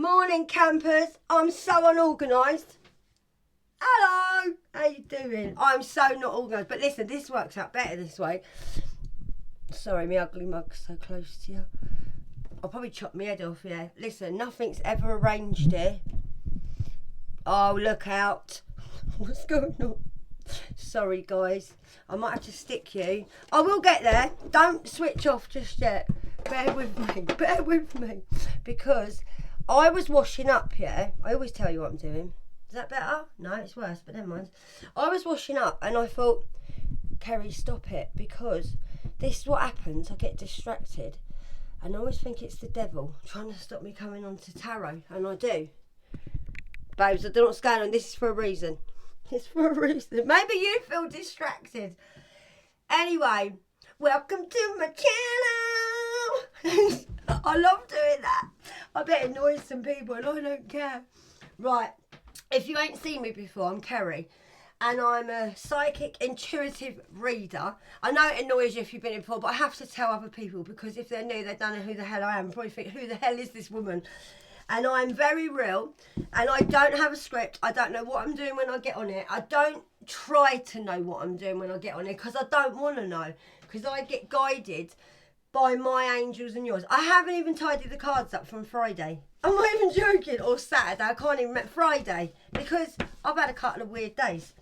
Morning campers, I'm so unorganised. Hello, how you doing? I'm so not organised, but listen, this works out better this way. Sorry, my ugly mug's so close to you. I'll probably chop my head off, yeah. Listen, nothing's ever arranged here. Oh, look out. What's going on? Sorry guys, I might have to stick you. I will get there, don't switch off just yet. Bear with me, because I was washing up, yeah. I always tell you what I'm doing. Is that better? No, it's worse, but never mind. I was washing up and I thought, Kerry, stop it, because this is what happens. I get distracted and I always think it's the devil trying to stop me coming on to tarot, and I do. Babes, I don't know what's going on. This is for a reason. It's for a reason. Maybe you feel distracted. Anyway, welcome to my channel. I love doing that. I bet it annoys some people and I don't care. Right, if you ain't seen me before, I'm Kerry. And I'm a psychic intuitive reader. I know it annoys you if you've been in before, but I have to tell other people, because if they're new, they don't know who the hell I am. Probably think, who the hell is this woman? And I'm very real, and I don't have a script. I don't know what I'm doing when I get on it. I don't try to know what I'm doing when I get on it, because I don't want to know, because I get guided by my angels and yours. I haven't even tidied the cards up from Friday. I'm not even joking. Or Saturday. I can't even remember. Friday, because I've had a couple of weird days.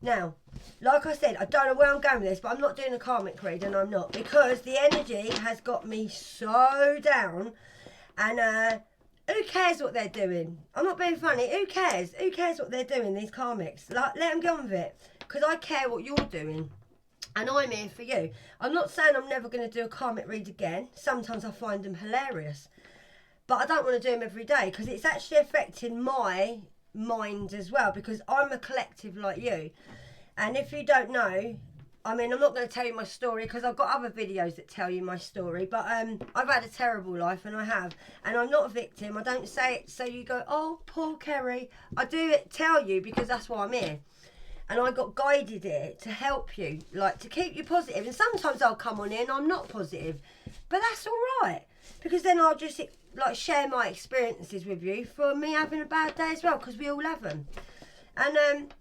Now, like I said, I don't know where I'm going with this, but I'm not doing a karmic read, and I'm not, because the energy has got me so down, and who cares what they're doing? I'm not being funny. Who cares? Who cares what they're doing, these karmics? Like, let them get on with it. Because I care what you're doing. And I'm here for you. I'm not saying I'm never going to do a karmic read again. Sometimes I find them hilarious. But I don't want to do them every day, because it's actually affecting my mind as well. Because I'm a collective like you. And if you don't know, I mean, I'm not going to tell you my story, because I've got other videos that tell you my story, but I've had a terrible life, and I have, and I'm not a victim. I don't say it so you go, oh, poor Kerry. I do it, tell you, because that's why I'm here, and I got guided here to help you, like, to keep you positive. And sometimes I'll come on here and I'm not positive, but that's all right, because then I'll just, like, share my experiences with you for me having a bad day as well, because we all have them. And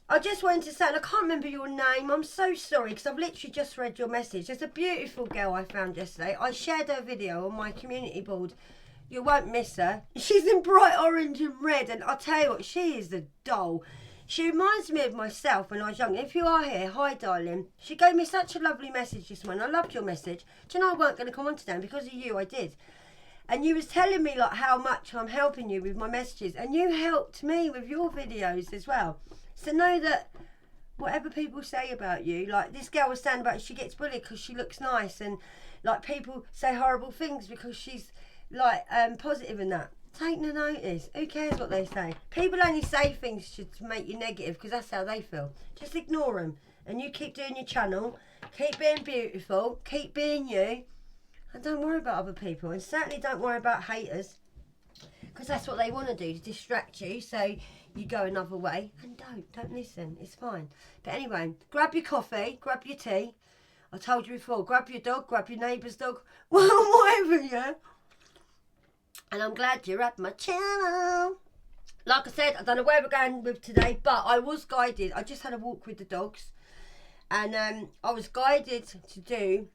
I just wanted to say, and I can't remember your name, I'm so sorry, because I've literally just read your message. There's a beautiful girl I found yesterday. I shared her video on my community board. You won't miss her. She's in bright orange and red, and I'll tell you what, she is a doll. She reminds me of myself when I was young. If you are here, hi darling. She gave me such a lovely message this morning. I loved your message. Do you know I weren't going to come on today, and because of you I did. And you was telling me like how much I'm helping you with my messages, and you helped me with your videos as well. So know that whatever people say about you, like this girl was saying about she gets bullied because she looks nice, and like people say horrible things because she's like positive and that. Take no notice. Who cares what they say? People only say things to make you negative because that's how they feel. Just ignore them, and you keep doing your channel, keep being beautiful, keep being you, and don't worry about other people, and certainly don't worry about haters, because that's what they want to do, to distract you, so you go another way. And don't listen, it's fine. But anyway, grab your coffee, grab your tea. I told you before, grab your dog, grab your neighbour's dog, well, whatever, yeah. And I'm glad you're at my channel. Like I said, I don't know where we're going with today, but I was guided. I just had a walk with the dogs, and I was guided to do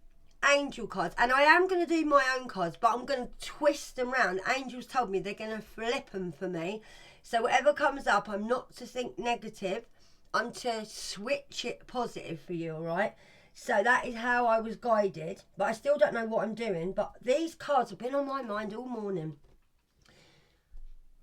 angel cards, and I am going to do my own cards, but I'm going to twist them round. Angels told me they're going to flip them for me, so whatever comes up, I'm not to think negative, I'm to switch it positive for you, all right? So that is how I was guided, but I still don't know what I'm doing. But these cards have been on my mind all morning.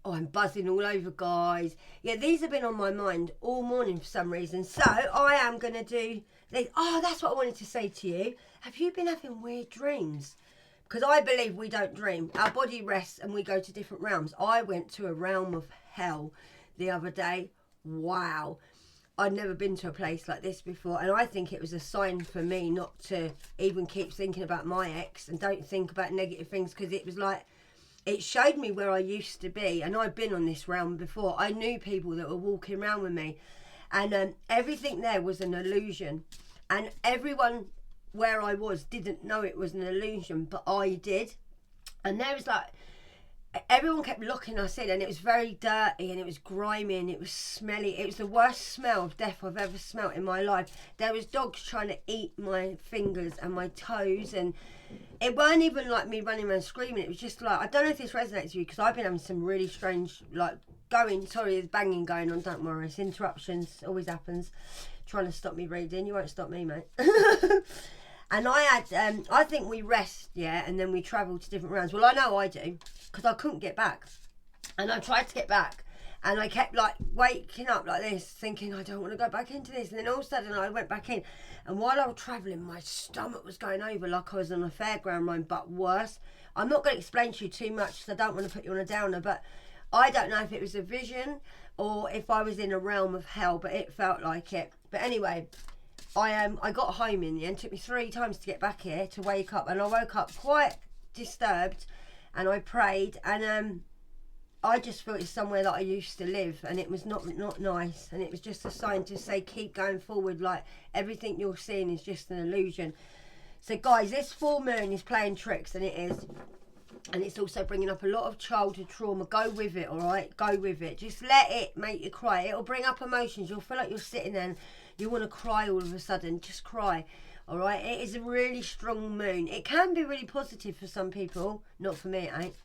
Oh, I'm buzzing all over, guys. Yeah, these have been on my mind all morning for some reason. So I am going to do these. Oh, that's what I wanted to say to you. Have you been having weird dreams? Because I believe we don't dream. Our body rests and we go to different realms. I went to a realm of hell the other day. Wow. I'd never been to a place like this before, and I think it was a sign for me not to even keep thinking about my ex and don't think about negative things, because it was like, it showed me where I used to be, and I'd been on this realm before. I knew people that were walking around with me, and everything there was an illusion, and everyone where I was didn't know it was an illusion, but I did. And there was like, everyone kept locking us in, and it was very dirty and it was grimy and it was smelly. It was the worst smell of death I've ever smelt in my life. There was dogs trying to eat my fingers and my toes, and it weren't even like me running around screaming. It was just like, I don't know if this resonates with you, because I've been having some really strange, like, there's banging going on, don't worry, it's interruptions, always happens. Trying to stop me reading, you won't stop me, mate. And I had, I think we rest, yeah, and then we travel to different rounds. Well, I know I do, because I couldn't get back. And I tried to get back, and I kept, like, waking up like this, thinking, I don't want to go back into this. And then all of a sudden, I went back in. And while I was travelling, my stomach was going over like I was on a fairground ride, but worse. I'm not going to explain to you too much, because I don't want to put you on a downer, but I don't know if it was a vision or if I was in a realm of hell, but it felt like it. But anyway, I got home in the end. It took me 3 times to get back here, to wake up, and I woke up quite disturbed, and I prayed, and I just thought it's somewhere that I used to live, and it was not nice, and it was just a sign to say keep going forward, like everything you're seeing is just an illusion. So guys, this full moon is playing tricks, and it is. And it's also bringing up a lot of childhood trauma. Go with it, all right? Go with it. Just let it make you cry. It'll bring up emotions. You'll feel like you're sitting there and you want to cry all of a sudden. Just cry, all right? It is a really strong moon. It can be really positive for some people. Not for me, it ain't.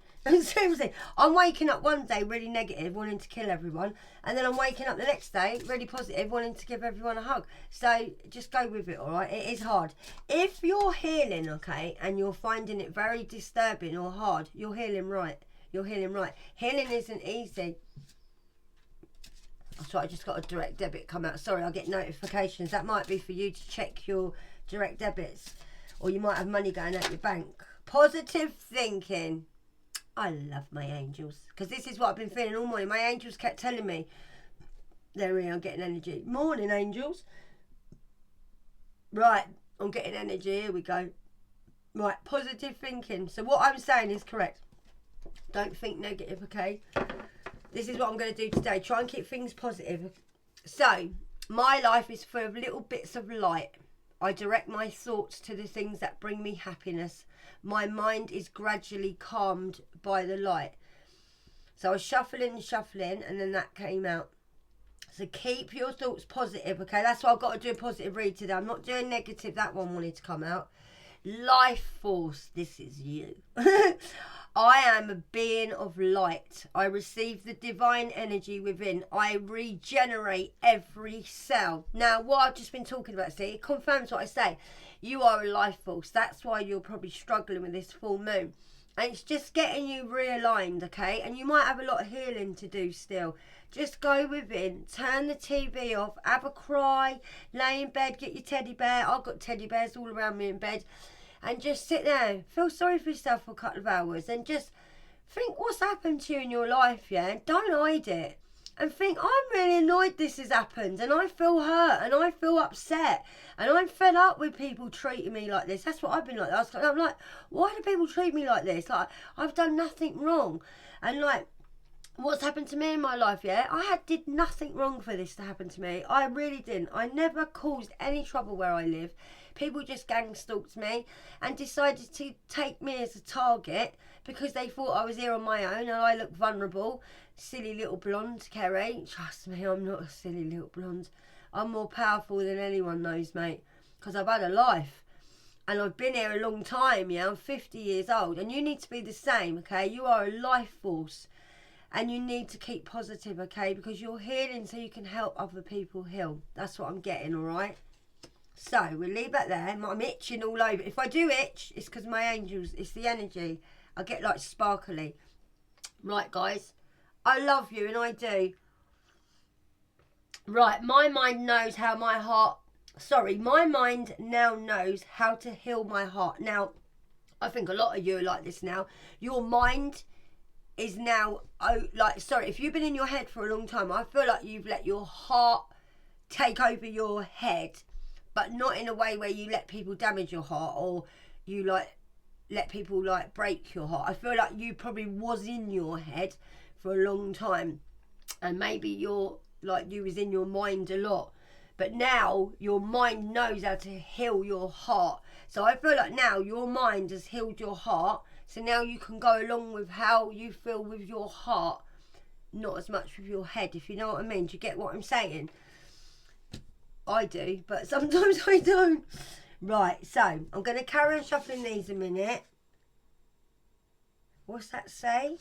Seriously, I'm waking up one day really negative, wanting to kill everyone, and then I'm waking up the next day really positive, wanting to give everyone a hug. So just go with it, all right? It is hard. If you're healing, okay, and you're finding it very disturbing or hard, you're healing right. You're healing right. Healing isn't easy. That's right, I just got a direct debit come out. Sorry, I get notifications. That might be for you to check your direct debits, or you might have money going out your bank. Positive thinking. I love my angels, because this is what I've been feeling all morning. My angels kept telling me, there we are, I'm getting energy. Morning, angels. Right, I'm getting energy. Here we go. Right, positive thinking. So what I'm saying is correct. Don't think negative, okay? This is what I'm going to do today. Try and keep things positive. So, my life is full of little bits of light. I direct my thoughts to the things that bring me happiness. My mind is gradually calmed by the light. So I was shuffling, and then that came out. So keep your thoughts positive, okay? That's why I've got to do a positive read today. I'm not doing negative. That one wanted to come out. Life force, this is you. I am a being of light. I receive the divine energy within. I regenerate every cell. Now, what I've just been talking about, see, it confirms what I say. You are a life force. That's why you're probably struggling with this full moon. And it's just getting you realigned, okay? And you might have a lot of healing to do still. Just go within, turn the TV off, have a cry, lay in bed, get your teddy bear. I've got teddy bears all around me in bed. And just sit there, feel sorry for yourself for a couple of hours, and just think what's happened to you in your life, yeah? Don't hide it. And think, I'm really annoyed this has happened, and I feel hurt, and I feel upset, and I'm fed up with people treating me like this. That's what I've been like. I'm like, why do people treat me like this? Like, I've done nothing wrong. And like, what's happened to me in my life, yeah? Did nothing wrong for this to happen to me. I really didn't. I never caused any trouble where I live. People just gang stalked me and decided to take me as a target because they thought I was here on my own and I looked vulnerable. Silly little blonde, Kerry. Trust me, I'm not a silly little blonde. I'm more powerful than anyone knows, mate, because I've had a life. And I've been here a long time, yeah? I'm 50 years old. And you need to be the same, okay? You are a life force. And you need to keep positive, okay? Because you're healing so you can help other people heal. That's what I'm getting, all right? So, we'll leave that there. I'm itching all over. If I do itch, it's because my angels, it's the energy. I get like sparkly. Right, guys. I love you, and I do. Right, my mind knows how my heart... Sorry, my mind now knows how to heal my heart. Now, I think a lot of you are like this now. Your mind is now... if you've been in your head for a long time, I feel like you've let your heart take over your head, but not in a way where you let people damage your heart or you let people break your heart. I feel like you probably was in your head for a long time, and maybe you was in your mind a lot, but now your mind knows how to heal your heart. So I feel like now your mind has healed your heart, So now you can go along with how you feel with your heart, not as much with your head, if you know what I mean. Do you get what I'm saying? I do, but sometimes I don't. Right, so I'm going to carry on shuffling these a minute. What's that say?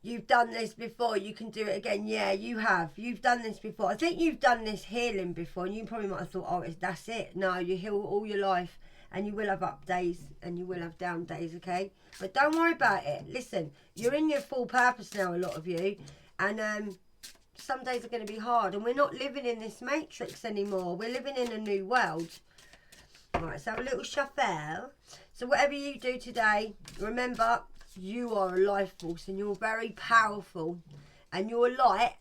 You've done this before, you can do it again. Yeah, you have. You've done this before. I think you've done this healing before, and you probably might have thought, oh, that's it. No, you heal all your life, and you will have up days, and you will have down days, okay? But don't worry about it. Listen, you're in your full purpose now, a lot of you, and some days are going to be hard, and we're not living in this matrix anymore. We're living in a new world. All right, so have a little shuffle. So whatever you do today, remember, you are a life force and you're very powerful, and your light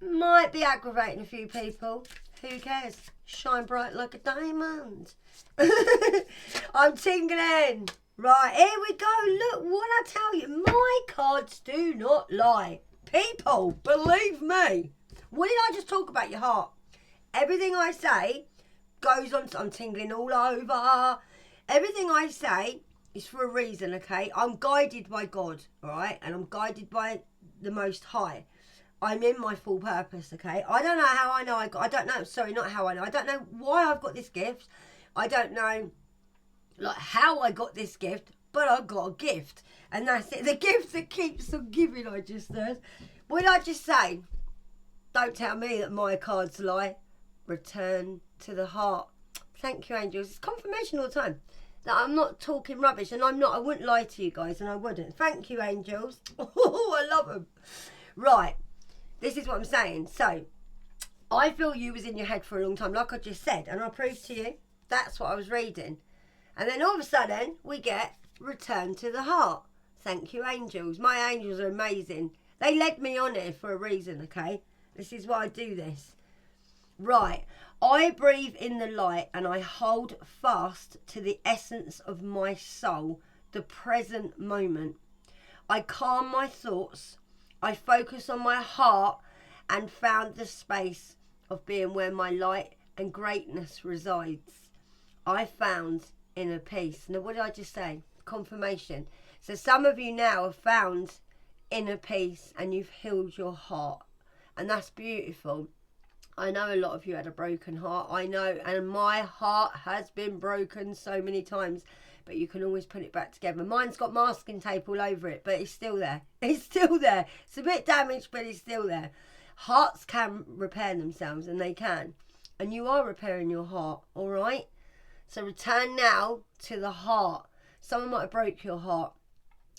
might be aggravating a few people. Who cares? Shine bright like a diamond. I'm tingling. Right, here we go. Look, what I tell you, my cards do not lie. People, believe me. What did I just talk about? Your heart. Everything I say goes on. I'm tingling all over. Everything I say is for a reason, okay? I'm guided by God, all right? And I'm guided by the Most High. I'm in my full purpose, okay? I don't know how I know I don't know, sorry, not how I know. I don't know why I've got this gift. I don't know, like, how I got this gift, but I got a gift. And that's it. The gift that keeps on giving, I just said. What did I just say? Don't tell me that my cards lie. Return to the heart. Thank you, angels. It's confirmation all the time that I'm not talking rubbish, and I wouldn't lie to you guys, and I wouldn't. Thank you, angels. Oh, I love them. Right, this is what I'm saying. So, I feel you was in your head for a long time, like I just said, and I'll prove to you. That's what I was reading. And then all of a sudden, we get return to the heart. Thank you, angels. My angels are amazing. They led me on here for a reason, okay? This is why I do this. Right, I breathe in the light and I hold fast to the essence of my soul, the present moment. I calm my thoughts, I focus on my heart, and found the space of being where my light and greatness resides. I found inner peace. Now, what did I just say? Confirmation. So some of you now have found inner peace and you've healed your heart, and that's beautiful. I know a lot of you had a broken heart. I know, and my heart has been broken so many times, but you can always put it back together. Mine's got masking tape all over it, but it's still there. It's still there. It's a bit damaged, but it's still there. Hearts can repair themselves, and they can. And you are repairing your heart, all right? So return now to the heart. Someone might have broke your heart.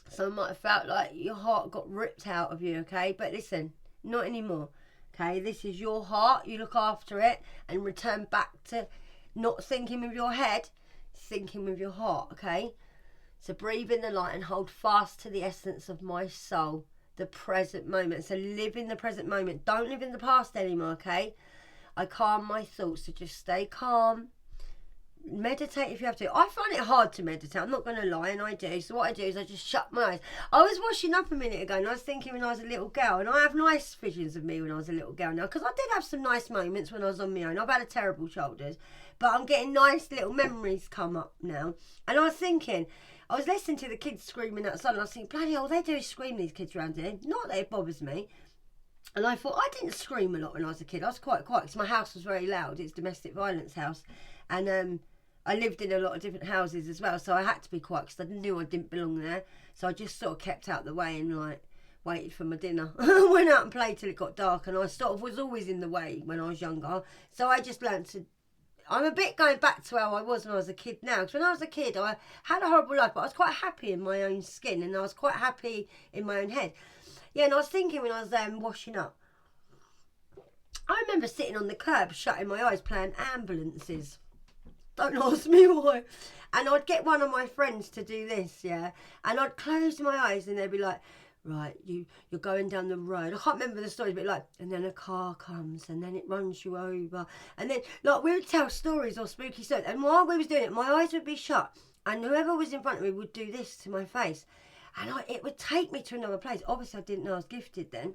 Someone might have felt like your heart got ripped out of you, okay? But listen, not anymore. Okay, this is your heart. You look after it and return back to not thinking with your head, thinking with your heart, okay? So breathe in the light and hold fast to the essence of my soul, the present moment. So live in the present moment. Don't live in the past anymore, okay? I calm my thoughts, so just stay calm. Meditate if you have to. I find it hard to meditate, I'm not going to lie, and I do. So what I do is I just shut my eyes. I was washing up a minute ago and I was thinking when I was a little girl, and I have nice visions of me when I was a little girl now, because I did have some nice moments when I was on my own. I've had a terrible childhood, but I'm getting nice little memories come up now. And I was thinking, I was listening to the kids screaming outside, and I was thinking, bloody hell, they do scream, these kids around here. Not that it bothers me. And I thought, I didn't scream a lot when I was a kid. I was quite quiet because my house was very loud. It's a domestic violence house. And I lived in a lot of different houses as well, so I had to be quiet because I knew I didn't belong there. So I just sort of kept out the way and like waited for my dinner. Went out and played till it got dark, and I sort of was always in the way when I was younger. So I just learned to. I'm a bit going back to how I was when I was a kid now. Because when I was a kid, I had a horrible life, but I was quite happy in my own skin, and I was quite happy in my own head. Yeah, and I was thinking when I was washing up, I remember sitting on the curb, shutting my eyes, playing ambulances. Don't ask me why. And I'd get one of my friends to do this, yeah. And I'd close my eyes and they'd be like, right, you're going down the road. I can't remember the stories, but like, and then a car comes and then it runs you over. And then, like, we would tell stories or spooky stories. And while we was doing it, my eyes would be shut. And whoever was in front of me would do this to my face. And it would take me to another place. Obviously, I didn't know I was gifted then.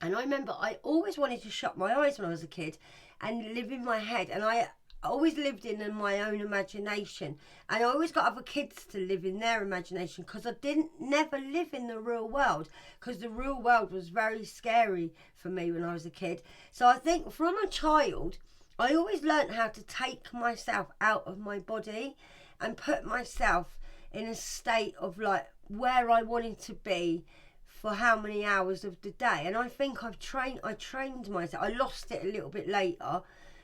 And I remember I always wanted to shut my eyes when I was a kid and live in my head. And I always lived in my own imagination, and I always got other kids to live in their imagination, because I didn't never live in the real world, because the real world was very scary for me when I was a kid. So I think from a child, I always learned how to take myself out of my body and put myself in a state of like where I wanted to be for how many hours of the day. And I think I trained myself. I lost it a little bit later,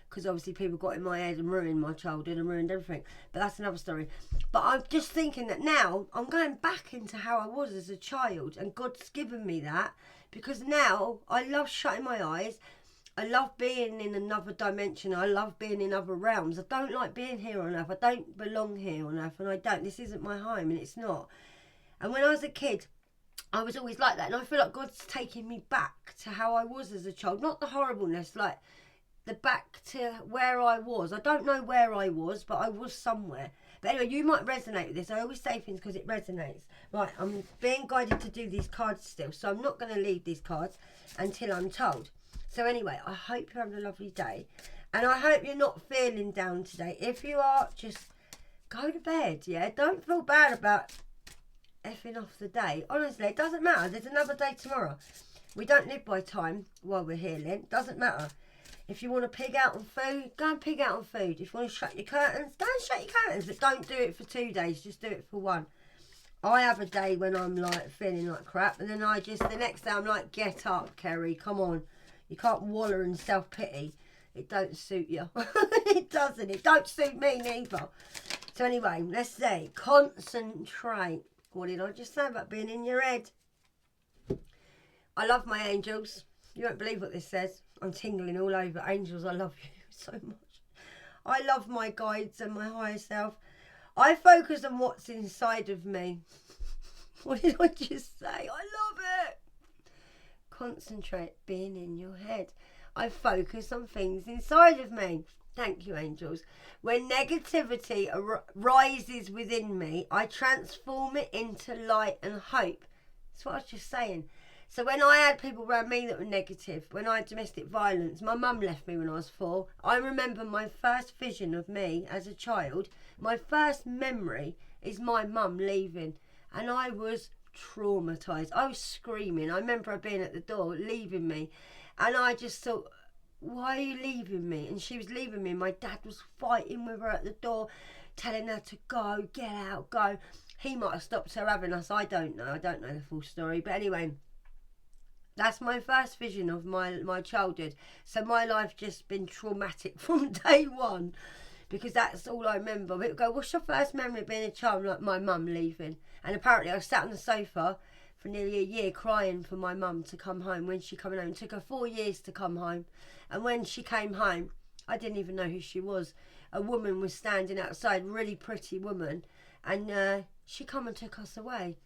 because obviously people got in my head and ruined my childhood and ruined everything. But that's another story. But I'm just thinking that now I'm going back into how I was as a child, and God's given me that, because now I love shutting my eyes. I love being in another dimension. I love being in other realms. I don't like being here on earth. I don't belong here on earth, and I don't. This isn't my home, and it's not. And when I was a kid, I was always like that, and I feel like God's taking me back to how I was as a child. Not the horribleness, like the back to where I was. I don't know where I was, but I was somewhere. But anyway, you might resonate with this. I always say things because it resonates. Right, I'm being guided to do these cards still, so I'm not going to leave these cards until I'm told. So anyway, I hope you're having a lovely day, and I hope you're not feeling down today. If you are, just go to bed, yeah? Don't feel bad about effing off the day. Honestly, it doesn't matter. There's another day tomorrow. We don't live by time while we're healing. Doesn't matter. If you want to pig out on food, go and pig out on food. If you want to shut your curtains, go and shut your curtains. But don't do it for 2 days. Just do it for 1. I have a day when I'm like feeling like crap, and then the next day I'm like, get up, Kerry, come on. You can't wallow in self-pity. It don't suit you. It doesn't. It don't suit me neither. So anyway, let's say concentrate. What did I just say about being in your head? I love my angels. You won't believe what this says. I'm tingling all over. Angels, I love you so much. I love my guides and my higher self. I focus on what's inside of me. What did I just say? I love it. Concentrate being in your head. I focus on things inside of me. Thank you, angels. When negativity rises within me, I transform it into light and hope. That's what I was just saying. So when I had people around me that were negative, when I had domestic violence, my mum left me when I was 4. I remember my first vision of me as a child. My first memory is my mum leaving, and I was traumatised. I was screaming. I remember her being at the door, leaving me, and I just thought, why are you leaving me? And she was leaving me. My dad was fighting with her at the door, telling her to go, get out, go. He might have stopped her having us. I don't know the full story. But anyway, that's my first vision of my childhood. So my life just been traumatic from day one, because that's all I remember. People go, what's your first memory of being a child? Like, my mum leaving. And apparently I sat on the sofa for nearly a year crying for my mum to come home when she came home. It took her 4 years to come home. And when she came home, I didn't even know who she was. A woman was standing outside, really pretty woman, and she come and took us away.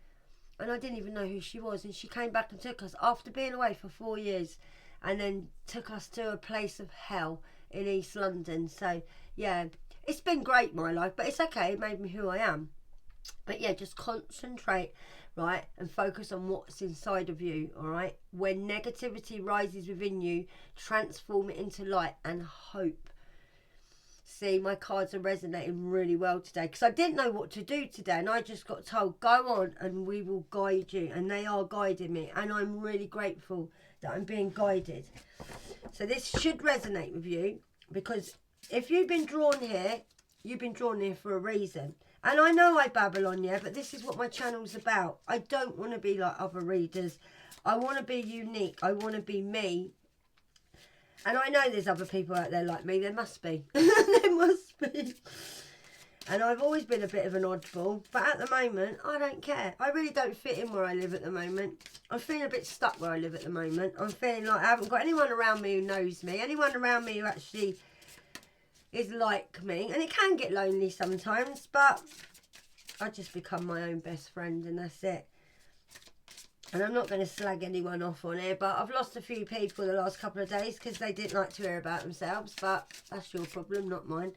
And I didn't even know who she was. And she came back and took us after being away for 4 years, and then took us to a place of hell in East London. So yeah, it's been great, my life, but it's okay. It made me who I am. But yeah, just concentrate, right, and focus on what's inside of you, all right? When negativity rises within you, transform it into light and hope. See, my cards are resonating really well today, because I didn't know what to do today, and I just got told, go on and we will guide you. And they are guiding me, and I'm really grateful that I'm being guided. So this should resonate with you, because if you've been drawn here, you've been drawn here for a reason. And I know I babble on, yeah, but this is what my channel's about. I don't want to be like other readers. I want to be unique. I want to be me. And I know there's other people out there like me. There must be. There must be. And I've always been a bit of an oddball. But at the moment, I don't care. I really don't fit in where I live at the moment. I'm feeling a bit stuck where I live at the moment. I'm feeling like I haven't got anyone around me who knows me. Anyone around me who actually is like me. And it can get lonely sometimes, but I just become my own best friend, and that's it. And I'm not going to slag anyone off on here, but I've lost a few people the last couple of days because they didn't like to hear about themselves, but that's your problem, not mine.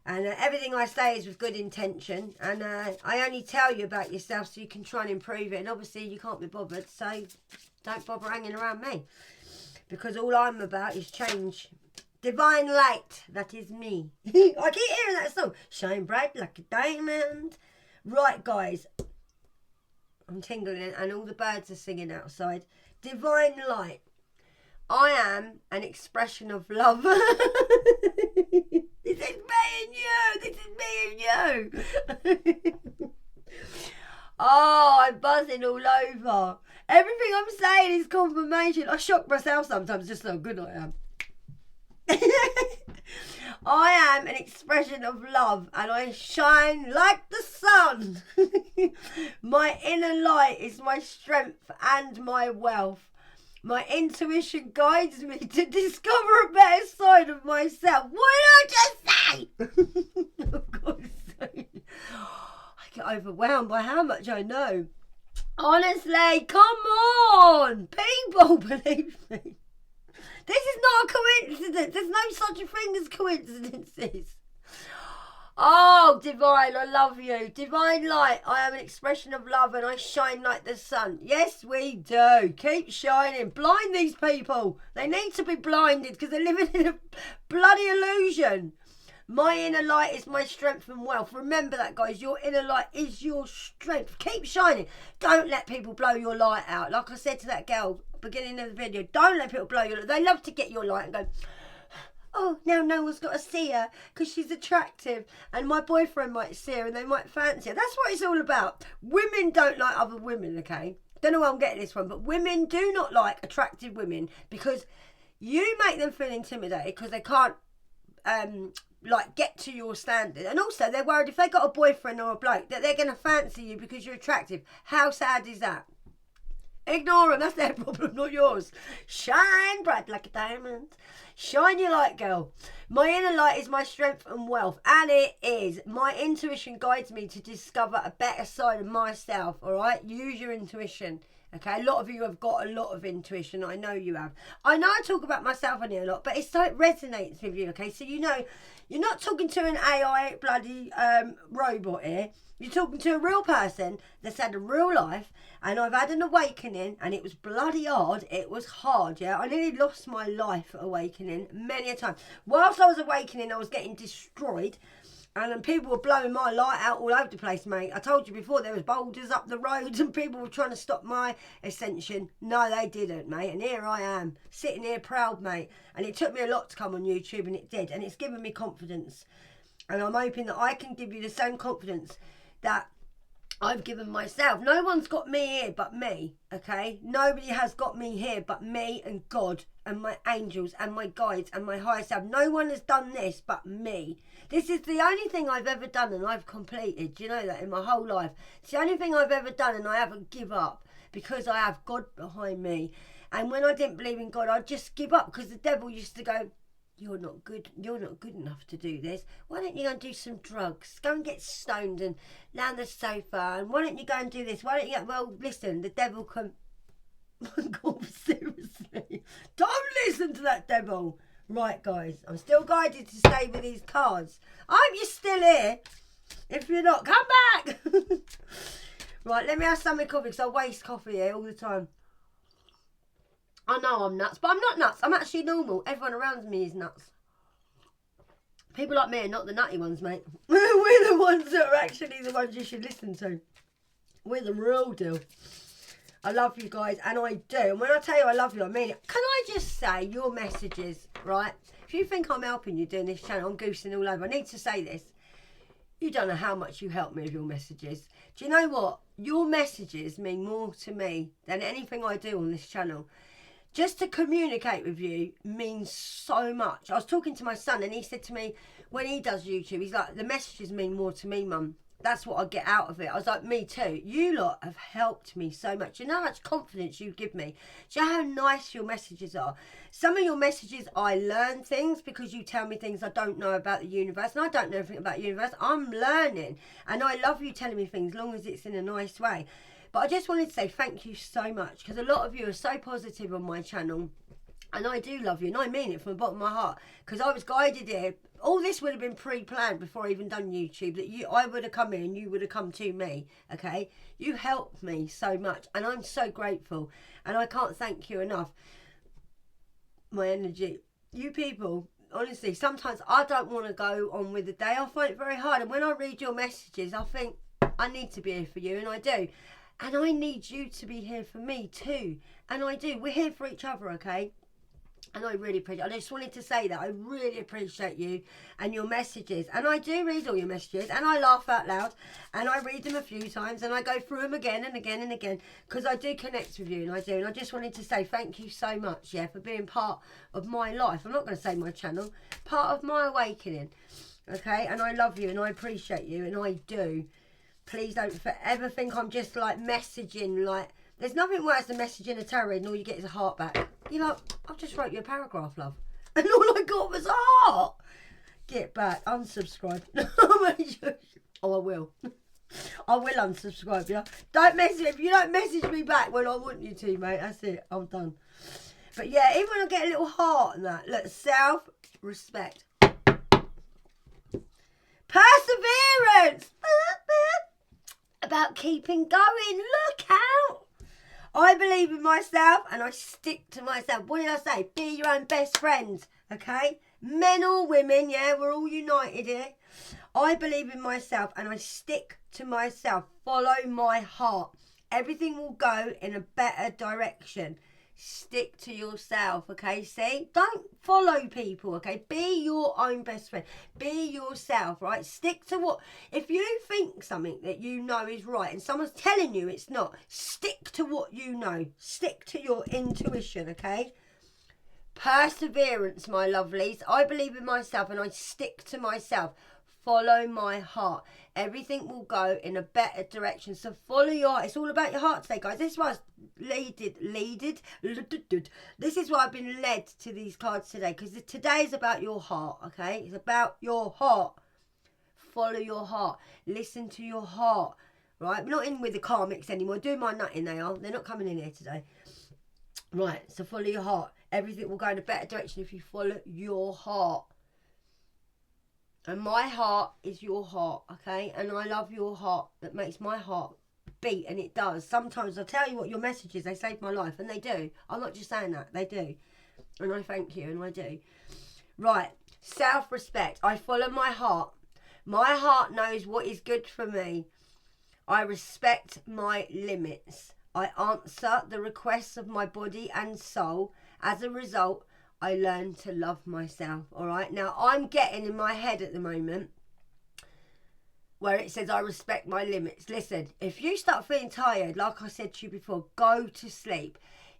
And everything I say is with good intention, and I only tell you about yourself so you can try and improve it, and obviously you can't be bothered, so don't bother hanging around me, because all I'm about is change. Divine light, that is me. I keep hearing that song. Shine bright like a diamond. Right, guys. I'm tingling and all the birds are singing outside. Divine light. I am an expression of love. This is me and you. This is me and you. Oh, I'm buzzing all over. Everything I'm saying is confirmation. I shock myself sometimes just how good I am. I am an expression of love and I shine like the sun. My inner light is my strength and my wealth. My intuition guides me to discover a better side of myself. What did I just say? Of course. I get overwhelmed by how much I know. Honestly, come on. People, believe me. This is not a coincidence. There's no such a thing as coincidences. Oh, divine, I love you. Divine light, I am an expression of love and I shine like the sun. Yes, we do. Keep shining. Blind these people. They need to be blinded because they're living in a bloody illusion. My inner light is my strength and wealth. Remember that, guys. Your inner light is your strength. Keep shining. Don't let people blow your light out. Like I said to that girl beginning of the video, don't let people blow your light. They love to get your light and go, oh, now no one's got to see her because she's attractive and my boyfriend might see her and they might fancy her. That's what it's all about. Women don't like other women, okay? Don't know where I'm getting this from, but women do not like attractive women because you make them feel intimidated because they can't like get to your standard. And also they're worried if they got a boyfriend or a bloke that they're going to fancy you because you're attractive. How sad is that? Ignore them, that's their problem, not yours. Shine bright like a diamond. Shine your light, girl. My inner light is my strength and wealth, and it is. My intuition guides me to discover a better side of myself, all right? Use your intuition, okay? A lot of you have got a lot of intuition. I know you have. I know I talk about myself on here a lot, but it's so it resonates with you, okay? So you know, you're not talking to an AI bloody robot here. You're talking to a real person that's had a real life, and I've had an awakening, and it was bloody hard. It was hard, yeah. I nearly lost my life at awakening many a time. Whilst I was awakening, I was getting destroyed, and then people were blowing my light out all over the place, mate. I told you before, there was boulders up the roads, and people were trying to stop my ascension. No, they didn't, mate. And here I am, sitting here proud, mate. And it took me a lot to come on YouTube, and it did. And it's given me confidence. And I'm hoping that I can give you the same confidence that I've given myself. No one's got me here but me, okay? Nobody has got me here but me and God and my angels and my guides and my higher self. No one has done this but me. This is the only thing I've ever done and I've completed. Do you know that? In my whole life. It's the only thing I've ever done and I haven't give up because I have God behind me. And when I didn't believe in God, I'd just give up because the devil used to go, you're not good enough to do this. Why don't you go and do some drugs? Go and get stoned and lay on the sofa. And why don't you go and do this? Why don't you go, well, listen, the devil can... My God, seriously. Don't listen to that devil. Right, guys, I'm still guided to stay with these cards. I hope you're still here. If you're not, come back. Right, let me have some coffee because I waste coffee here all the time. I know I'm nuts, but I'm not nuts. I'm actually normal. Everyone around me is nuts. People like me are not the nutty ones, mate. We're the ones that are actually the ones you should listen to. We're the real deal. I love you guys, and I do. And when I tell you I love you, I mean it. Can I just say your messages, right? If you think I'm helping you doing this channel, I'm goosing all over. I need to say this. You don't know how much you help me with your messages. Do you know what? Your messages mean more to me than anything I do on this channel. Just to communicate with you means so much. I was talking to my son and he said to me, when he does YouTube, he's like, the messages mean more to me, Mum. That's what I get out of it. I was like, me too. You lot have helped me so much. You know how much confidence you give me. Do you know how nice your messages are? Some of your messages, I learn things because you tell me things I don't know about the universe. And I don't know everything about the universe. I'm learning. And I love you telling me things as long as it's in a nice way. But I just wanted to say thank you so much because a lot of you are so positive on my channel. And I do love you. And I mean it from the bottom of my heart. Because I was guided here. All this would have been pre-planned before I even done YouTube. That I would have come here and you would have come to me. Okay? You helped me so much. And I'm so grateful. And I can't thank you enough. My energy. You people honestly, sometimes I don't want to go on with the day. I find it very hard. And when I read your messages, I think, I need to be here for you, and I do. And I need you to be here for me too. And I do. We're here for each other, okay? And I really appreciate, I just wanted to say that I really appreciate you and your messages. And I do read all your messages, and I laugh out loud, and I read them a few times, and I go through them again and again and again, because I do connect with you, and I do. And I just wanted to say thank you so much, yeah, for being part of my life. I'm not going to say my channel, part of my awakening, okay? And I love you, and I appreciate you, and I do. Please don't forever think I'm just like messaging, like, there's nothing worse than messaging a tarot and all you get is a heart back. You're like, I've just wrote you a paragraph, love. And all I got was a heart. Get back. Unsubscribe. Oh, I will. I will unsubscribe, yeah. Don't message me. If you don't message me back when I want you to, mate, that's it. I'm done. But yeah, even when I get a little heart and that, look, self-respect. Perseverance. About keeping going. Look out. I believe in myself and I stick to myself. What did I say? Be your own best friend, okay? Men or women, yeah, we're all united here. I believe in myself and I stick to myself. Follow my heart. Everything will go in a better direction. Stick to yourself, okay? See? Don't follow people, okay? Be your own best friend. Be yourself, right? Stick to what... If you think something that you know is right and someone's telling you it's not, stick to what you know. Stick to your intuition, okay? Perseverance, my lovelies. I believe in myself and I stick to myself. Follow my heart. Everything will go in a better direction. So follow your heart. It's all about your heart today, guys. This is why I was This is why I've been led to these cards today. Because today is about your heart, okay? It's about your heart. Follow your heart. Listen to your heart, right? We're not in with the karmics anymore. Do my nutting, they are. They're not coming in here today. Right, so follow your heart. Everything will go in a better direction if you follow your heart. And my heart is your heart, okay? And I love your heart. That makes my heart beat, and it does. Sometimes I tell you what your messages, they saved my life, and they do. I'm not just saying that, they do. And I thank you, and I do. Right, self-respect. I follow my heart. My heart knows what is good for me. I respect my limits. I answer the requests of my body and soul. As a result, I learn to love myself, all right? Now, I'm getting in my head at the moment where it says I respect my limits. Listen, if you start feeling tired, like I said to you before, go to sleep.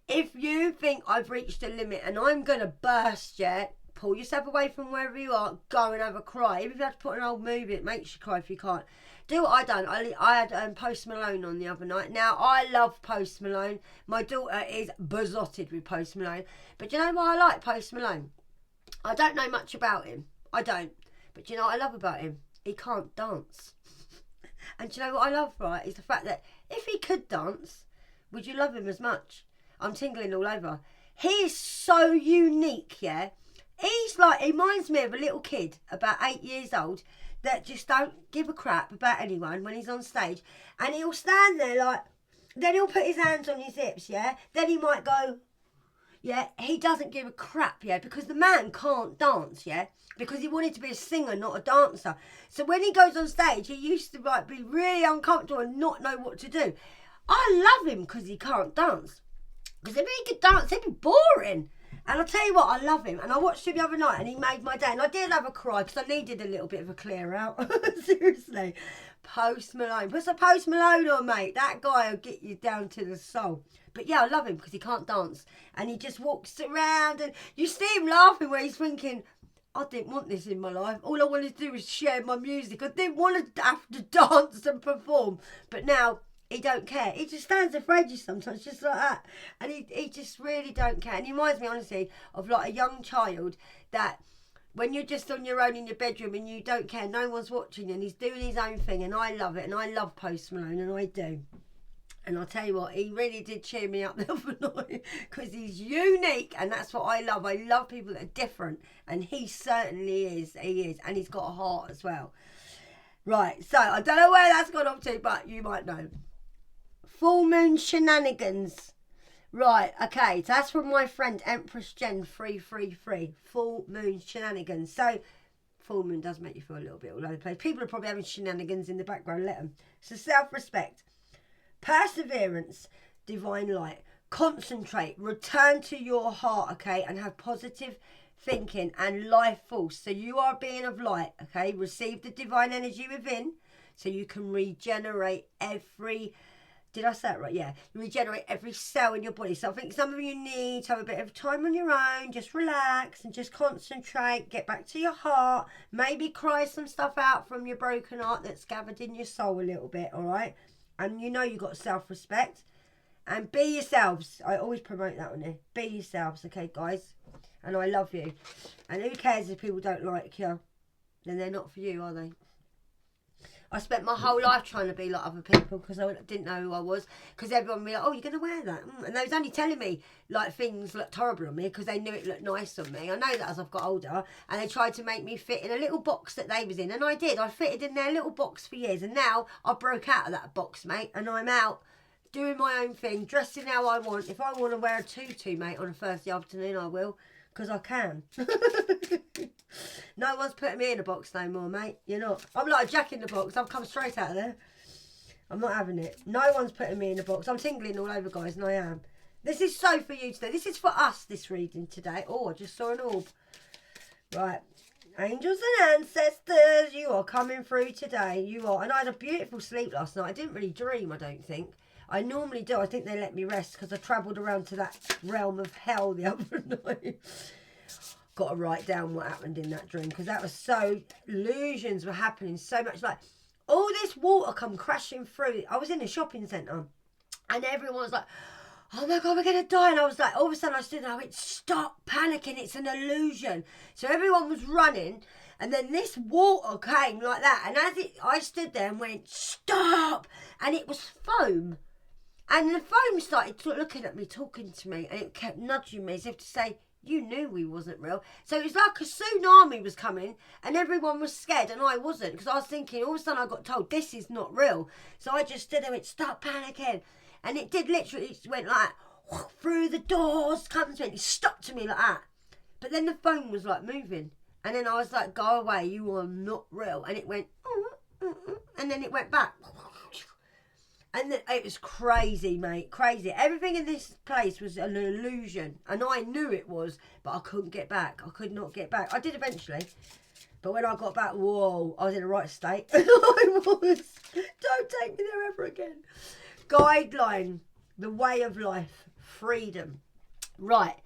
If you think I've reached a limit and I'm going to burst, yeah, pull yourself away from wherever you are, go and have a cry. Even if you have to put an old movie, it makes you cry if you can't. Do what I done. I had Post Malone on the other night. Now, I love Post Malone. My daughter is besotted with Post Malone. But you know why I like Post Malone? I don't know much about him. I don't. But you know what I love about him? He can't dance. And do you know what I love, right, is the fact that if he could dance, would you love him as much? I'm tingling all over. He is so unique, yeah? He's like, he reminds me of a little kid, about 8 years old, that just don't give a crap about anyone when he's on stage. And he'll stand there like, then he'll put his hands on his hips, yeah? Then he might go, yeah? He doesn't give a crap, yeah? Because the man can't dance, yeah? Because he wanted to be a singer, not a dancer. So when he goes on stage, he used to like be really uncomfortable and not know what to do. I love him because he can't dance. Because if he could dance, he'd be boring. And I'll tell you what, I love him. And I watched him the other night and he made my day. And I did have a cry because I needed a little bit of a clear out. Seriously. Post Malone. Put some Post Malone on, mate. That guy will get you down to the soul. But yeah, I love him because he can't dance. And he just walks around and you see him laughing where he's thinking, I didn't want this in my life. All I wanted to do was share my music. I didn't want to have to dance and perform. But now he don't care. He just stands there for ages sometimes, just like that. And he just really don't care. And he reminds me, honestly, of like a young child that when you're just on your own in your bedroom and you don't care, no one's watching you, and he's doing his own thing. And I love it. And I love Post Malone, and I do. And I'll tell you what, he really did cheer me up the other night because he's unique, and that's what I love. I love people that are different, and he certainly is. He is, and he's got a heart as well. Right, so I don't know where that's gone up to, but you might know. Full moon shenanigans. Right, okay, so that's from my friend Empress Jen 333, Full Moon Shenanigans. So, full moon does make you feel a little bit all over the place. People are probably having shenanigans in the background, let them. So, self-respect, perseverance, divine light, concentrate, return to your heart, okay, and have positive thinking and life force. So, you are a being of light, okay, receive the divine energy within so you can regenerate every... Did I say it right? Yeah. You regenerate every cell in your body. So I think some of you need to have a bit of time on your own. Just relax and just concentrate. Get back to your heart. Maybe cry some stuff out from your broken heart that's gathered in your soul a little bit, all right? And you know you've got self-respect. And be yourselves. I always promote that on here. Be yourselves, okay, guys? And I love you. And who cares if people don't like you? Then they're not for you, are they? I spent my whole life trying to be like other people because I didn't know who I was. Because everyone would be like, oh, you're going to wear that. And they was only telling me like things looked horrible on me because they knew it looked nice on me. I know that as I've got older. And they tried to make me fit in a little box that they was in. And I did. I fitted in their little box for years. And now I broke out of that box, mate. And I'm out doing my own thing, dressing how I want. If I want to wear a tutu, mate, on a Thursday afternoon, I will. Because I can. No one's putting me in a box no more, mate. You're not. I'm like a Jack in the Box. I've come straight out of there. I'm not having it. No one's putting me in a box. I'm tingling all over, guys, and I am. This is so for you today. This is for us, this reading today. Oh, I just saw an orb. Right. Angels and ancestors, you are coming through today. You are. And I had a beautiful sleep last night. I didn't really dream, I don't think. I normally do. I think they let me rest because I travelled around to that realm of hell the other night. Got to write down what happened in that dream because that was so... Illusions were happening so much. Like, all this water come crashing through. I was in a shopping centre and everyone was like, oh my God, we're going to die. And I was like, all of a sudden I stood there, I went, stop panicking. It's an illusion. So everyone was running. And then this water came like that. And I stood there and went, stop. And it was foam. And the foam started looking at me, talking to me, and it kept nudging me as if to say, you knew we wasn't real. So it was like a tsunami was coming, and everyone was scared, and I wasn't, because I was thinking, all of a sudden I got told, this is not real. So I just stood there and went, stop panicking. And it did literally, it went like, through the doors, comes to me, it stopped to me like that. But then the phone was like moving, and then I was like, go away, you are not real. And it went, and then it went back. And it was crazy, mate, crazy. Everything in this place was an illusion. And I knew it was, but I couldn't get back. I could not get back. I did eventually. But when I got back, whoa, I was in a right state. I was. Don't take me there ever again. Guideline, the way of life, freedom. Right.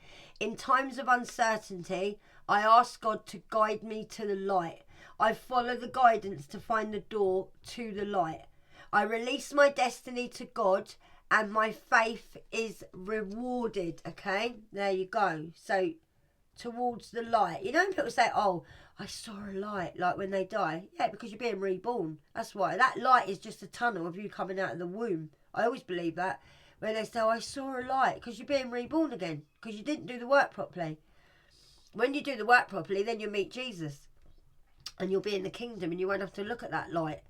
In times of uncertainty, I ask God to guide me to the light. I follow the guidance to find the door to the light. I release my destiny to God and my faith is rewarded, okay? There you go. So, towards the light. You know when people say, oh, I saw a light, like when they die? Yeah, because you're being reborn. That's why. That light is just a tunnel of you coming out of the womb. I always believe that. When they say, oh, I saw a light, because you're being reborn again. Because you didn't do the work properly. When you do the work properly, then you'll meet Jesus. And you'll be in the kingdom and you won't have to look at that light.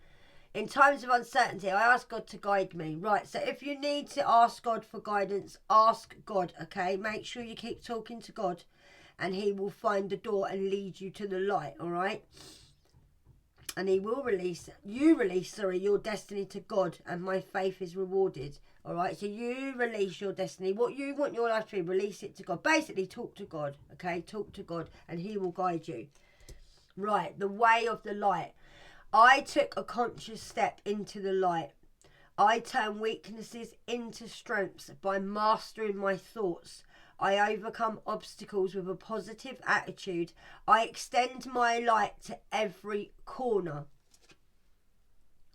In times of uncertainty, I ask God to guide me. Right, so if you need to ask God for guidance, ask God, okay? Make sure you keep talking to God and he will find the door and lead you to the light, all right? And he will release your destiny to God and my faith is rewarded, all right? So you release your destiny. What you want your life to be, release it to God. Basically, talk to God, okay? Talk to God and he will guide you. Right, the way of the light. I took a conscious step into the light. I turn weaknesses into strengths by mastering my thoughts. I overcome obstacles with a positive attitude. I extend my light to every corner.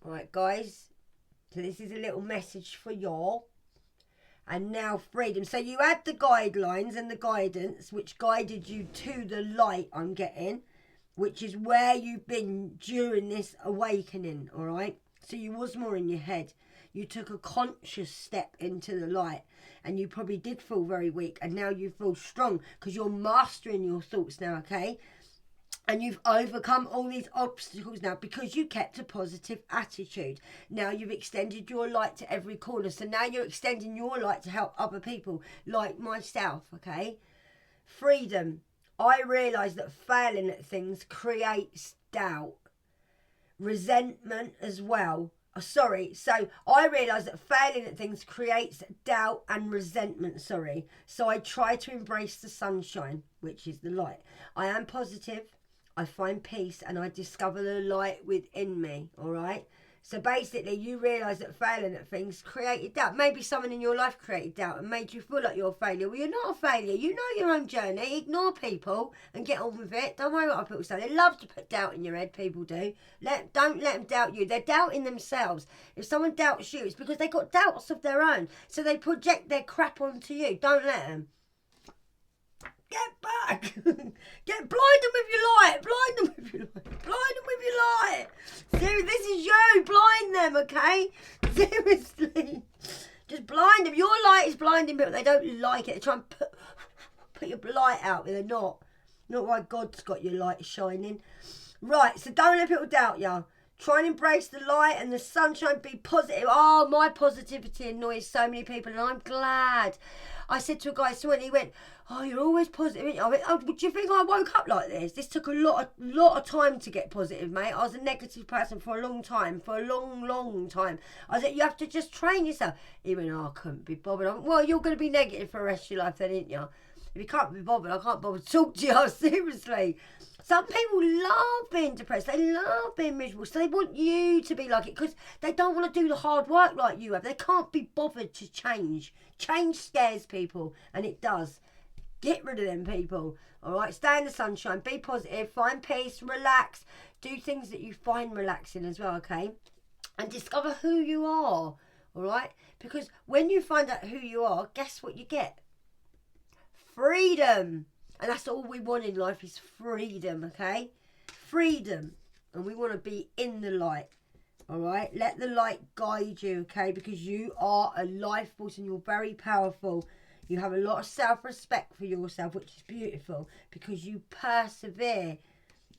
Alright, guys. So this is a little message for y'all. And now freedom. So you had the guidelines and the guidance which guided you to the light, I'm getting. Which is where you've been during this awakening, all right? So you was more in your head. You took a conscious step into the light and you probably did feel very weak and now you feel strong because you're mastering your thoughts now, okay? And you've overcome all these obstacles now because you kept a positive attitude. Now you've extended your light to every corner. So now you're extending your light to help other people like myself, okay? Freedom. I realise that failing at things creates doubt. Resentment as well. So I realise that failing at things creates doubt and resentment, So I try to embrace the sunshine, which is the light. I am positive. I find peace and I discover the light within me, all right? So basically, you realise that failing at things created doubt. Maybe someone in your life created doubt and made you feel like you're a failure. Well, you're not a failure. You know your own journey. Ignore people and get on with it. Don't worry what people say. They love to put doubt in your head. People do. Don't let them doubt you. They're doubting themselves. If someone doubts you, it's because they got doubts of their own. So they project their crap onto you. Don't let them. Get back. Blind them with your light. Blind them with your light. Blind them with your light. Seriously, this is you. Blind them, okay? Seriously. Just blind them. Your light is blinding people. They don't like it. They try and put your light out, but they're not. Not why God's got your light shining. Right, so don't let people doubt you. Try and embrace the light and the sunshine. Be positive. Oh, my positivity annoys so many people, and I'm glad. I said to a guy this morning, he went, "Oh, you're always positive." I went, "Oh, do you think I woke up like this? This took a lot of time to get positive, mate. I was a negative person for a long time, for a long time. I said, you have to just train yourself." He went, "Oh, I couldn't be bothered." I went, "Well, you're going to be negative for the rest of your life then, ain't you? If you can't be bothered, I can't bother to talk to you." Seriously. Some people love being depressed. They love being miserable. So they want you to be like it because they don't want to do the hard work like you have. They can't be bothered to change. Change scares people, and it does. Get rid of them people. All right, stay in the sunshine. Be positive. Find peace. Relax. Do things that you find relaxing as well, okay? And discover who you are. All right? Because when you find out who you are, guess what you get? Freedom. And that's all we want in life is freedom, okay? Freedom. And we want to be in the light. All right? Let the light guide you, okay? Because you are a life force and you're very powerful. You have a lot of self-respect for yourself, which is beautiful, because you persevere,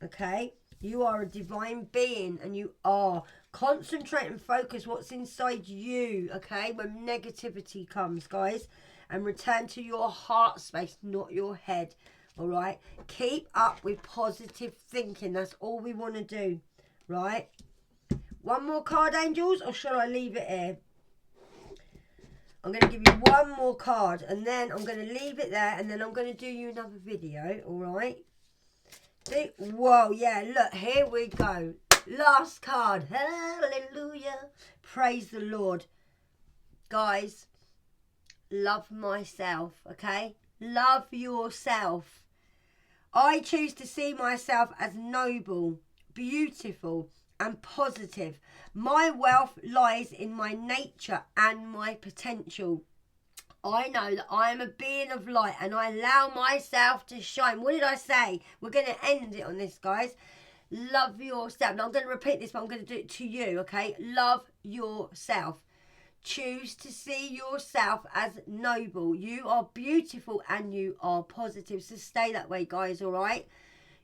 okay? You are a divine being and you are. Concentrate and focus what's inside you, okay? When negativity comes, guys. And return to your heart space, not your head, all right? Keep up with positive thinking. That's all we want to do, right? One more card, angels, or shall I leave it here? I'm going to give you one more card, and then I'm going to leave it there, and then I'm going to do you another video, all right? See? Whoa, yeah, look, here we go. Last card. Hallelujah. Praise the Lord. Guys, love myself, okay? Love yourself. I choose to see myself as noble, beautiful, and positive. My wealth lies in my nature and my potential. I know that I am a being of light and I allow myself to shine. What did I say? We're going to end it on this, guys. Love yourself. Now, I'm going to repeat this, but I'm going to do it to you, okay? Love yourself. Choose to see yourself as noble. You are beautiful and you are positive. So stay that way, guys, all right?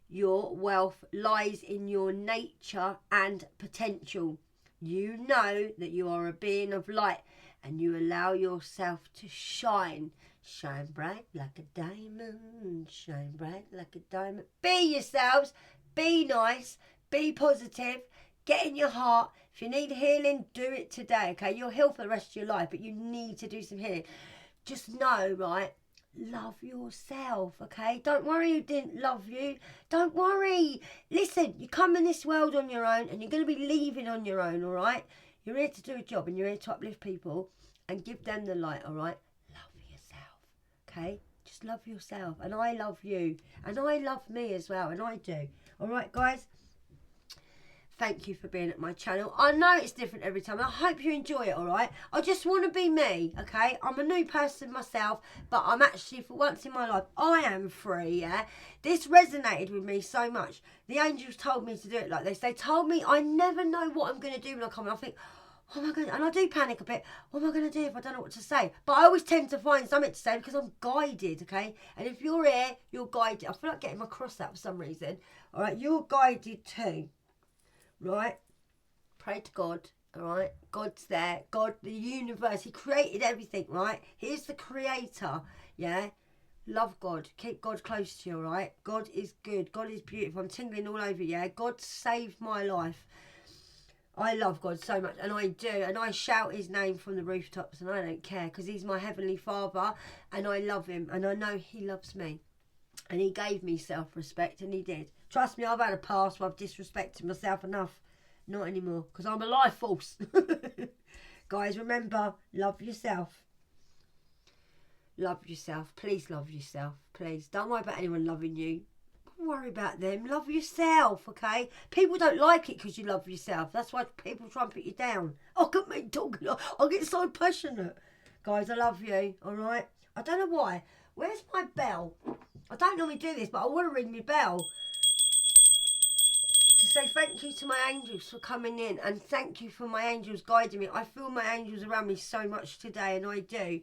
Your wealth lies in your nature and potential. You know that you are a being of light and you allow yourself to shine. Shine bright like a diamond. Shine bright like a diamond. Be yourselves. Be nice. Be positive. Get in your heart. If you need healing, do it today, okay? You'll heal for the rest of your life, but you need to do some healing. Just know, right? Love yourself, okay? Don't worry who didn't love you. Don't worry. Listen, you come in this world on your own and you're going to be leaving on your own, all right? You're here to do a job and you're here to uplift people and give them the light, all right? Love yourself, okay? Just love yourself. And I love you. And I love me as well, and I do. All right, guys? Thank you for being at my channel. I know it's different every time. I hope you enjoy it, all right? I just want to be me, okay? I'm a new person myself, but I'm actually, for once in my life, I am free, yeah? This resonated with me so much. The angels told me to do it like this. They told me I never know what I'm going to do when I come in. I think, oh my God, and I do panic a bit. What am I going to do if I don't know what to say? But I always tend to find something to say because I'm guided, okay? And if you're here, you're guided. I feel like getting my cross out for some reason. All right, you're guided too, right? Pray to God, all right? God's there. God, the universe, he created everything, right? He's the creator, yeah? Love God. Keep God close to you, all right? God is good. God is beautiful. I'm tingling all over, yeah? God saved my life. I love God so much, and I do, and I shout his name from the rooftops, and I don't care, because he's my heavenly Father, and I love him, and I know he loves me, and he gave me self-respect, and he did. Trust me, I've had a past where I've disrespected myself enough. Not anymore, because I'm a life force. Guys, remember, love yourself. Love yourself. Please love yourself. Please. Don't worry about anyone loving you. Don't worry about them. Love yourself, okay? People don't like it because you love yourself. That's why people try and put you down. Oh, look at me talking. I get so passionate. Guys, I love you, all right? I don't know why. Where's my bell? I don't normally do this, but I want to ring my bell to say thank you to my angels for coming in, and thank you for my angels guiding me. I feel my angels around me so much today, and I do.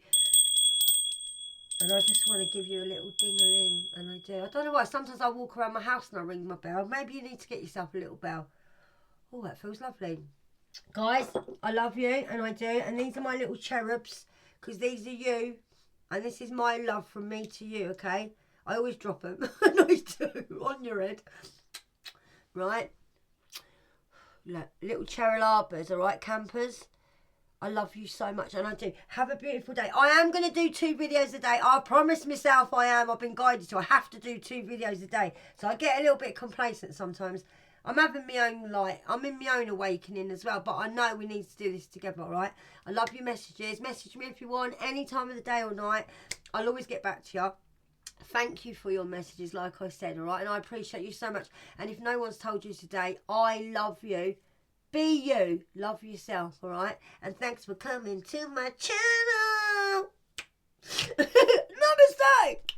And I just want to give you a little ding-a-ling, and I do. I don't know why, sometimes I walk around my house and I ring my bell. Maybe you need to get yourself a little bell. Oh, that feels lovely. Guys, I love you, and I do. And these are my little cherubs, because these are you. And this is my love from me to you, okay? I always drop them. And I do, on your head. Right? Look, little cherry arbors, all right, campers? I love you so much, and I do. Have a beautiful day. I am going to do 2 videos a day. I promised myself I am. I've been guided to. I have to do 2 videos a day. So I get a little bit complacent sometimes. I'm having my own light. I'm in my own awakening as well. But I know we need to do this together, all right? I love your messages. Message me if you want, any time of the day or night. I'll always get back to you. Thank you for your messages, like I said, all right? And I appreciate you so much. And if no one's told you today, I love you. Be you. Love yourself, all right? And thanks for coming to my channel. Namaste.